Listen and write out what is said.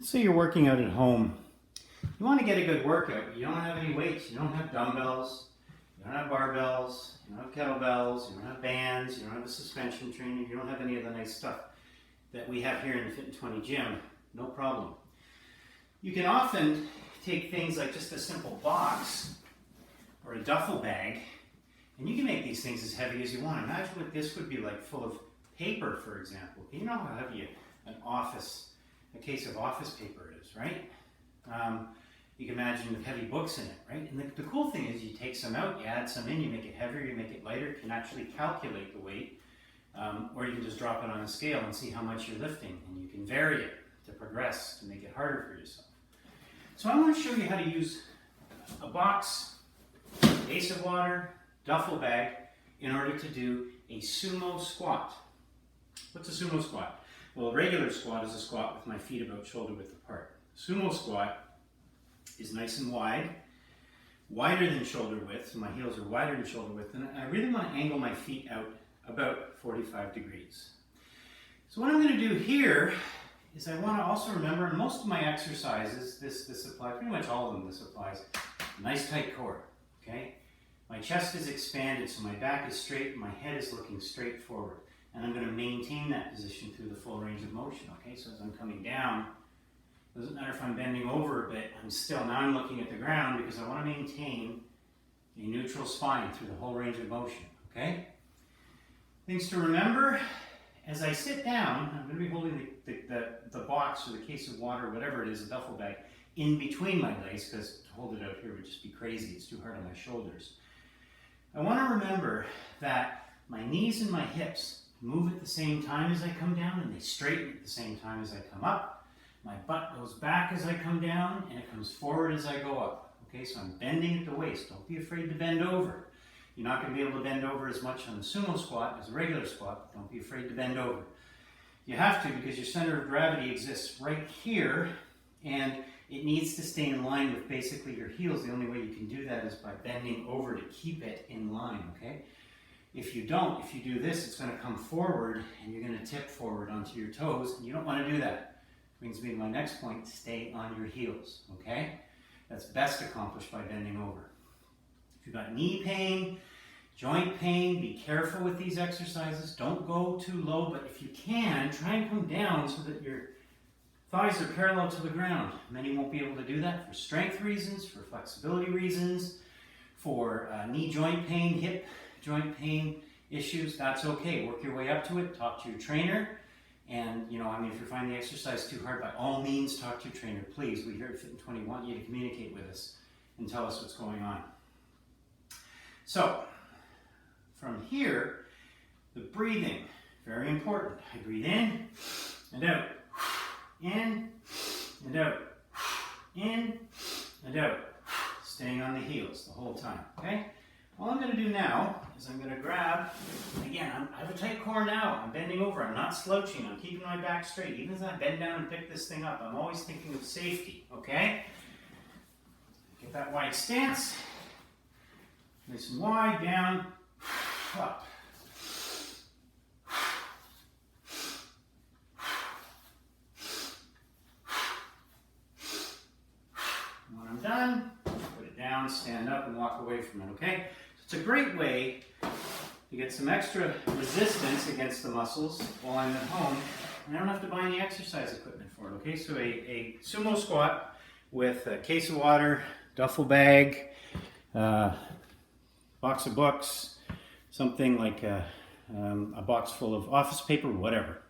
Let's say you're working out at home. You want to get a good workout. You don't have any weights. You don't have dumbbells. You don't have barbells. You don't have kettlebells. You don't have bands. You don't have a suspension trainer. You don't have any of the nice stuff that we have here in the Fit in 20 gym. No problem. You can often take things like just a simple box or a duffel bag, and you can make these things as heavy as you want. Imagine what this would be like full of paper, for example. You know how heavy a case of office paper is, right? You can imagine with heavy books in it, right? And the cool thing is you take some out, you add some in, you make it heavier, you make it lighter, you can actually calculate the weight, or you can just drop it on a scale and see how much you're lifting, and you can vary it to progress, to make it harder for yourself. So I want to show you how to use a box, case of water, duffel bag, in order to do a sumo squat. What's a sumo squat? Well, a regular squat is a squat with my feet about shoulder width apart. Sumo squat is nice and wide, wider than shoulder width, so my heels are wider than shoulder width, and I really want to angle my feet out about 45 degrees. So what I'm going to do here is I want to also remember, in most of my exercises, this applies, pretty much all of them this applies, nice tight core, okay? My chest is expanded, so my back is straight, and my head is looking straight forward. And I'm going to maintain that position through the full range of motion, okay? So as I'm coming down, doesn't matter if I'm bending over a bit, now I'm looking at the ground because I want to maintain a neutral spine through the whole range of motion, okay? Things to remember, as I sit down, I'm going to be holding the box or the case of water, whatever it is, a duffel bag, in between my legs, because to hold it out here would just be crazy. It's too hard on my shoulders. I want to remember that my knees and my hips move at the same time as I come down, and they straighten at the same time as I come up. My butt goes back as I come down, and it comes forward as I go up. Okay, so I'm bending at the waist. Don't be afraid to bend over. You're not going to be able to bend over as much on the sumo squat as a regular squat, but don't be afraid to bend over. You have to, because your center of gravity exists right here, and it needs to stay in line with basically your heels. The only way you can do that is by bending over to keep it in line, okay? If you do this, it's going to come forward, and you're going to tip forward onto your toes, and you don't want to do that. Brings me to my next point: stay on your heels, okay? That's best accomplished by bending over. If you've got knee pain, joint pain, be careful with these exercises. Don't go too low, but if you can, try and come down so that your thighs are parallel to the ground. Many won't be able to do that for strength reasons, for flexibility reasons, for knee joint pain, hip joint pain issues. That's okay. Work your way up to it. Talk to your trainer. And, if you're finding the exercise too hard, by all means, talk to your trainer. Please, we here at Fit in 20 want you to communicate with us and tell us what's going on. So, from here, the breathing, very important. I breathe in and out, in and out, in and out, staying on the heels the whole time, okay? All I'm going to do now is I'm going to grab, again, I have a tight core now. I'm bending over. I'm not slouching. I'm keeping my back straight. Even as I bend down and pick this thing up, I'm always thinking of safety, okay? Get that wide stance. Nice and wide, down, up. And when I'm done, put it down, stand up, and walk away from it, okay? It's a great way to get some extra resistance against the muscles while I'm at home, and I don't have to buy any exercise equipment for it, okay? So a sumo squat with a case of water, duffel bag, box of books, something like a box full of office paper, whatever.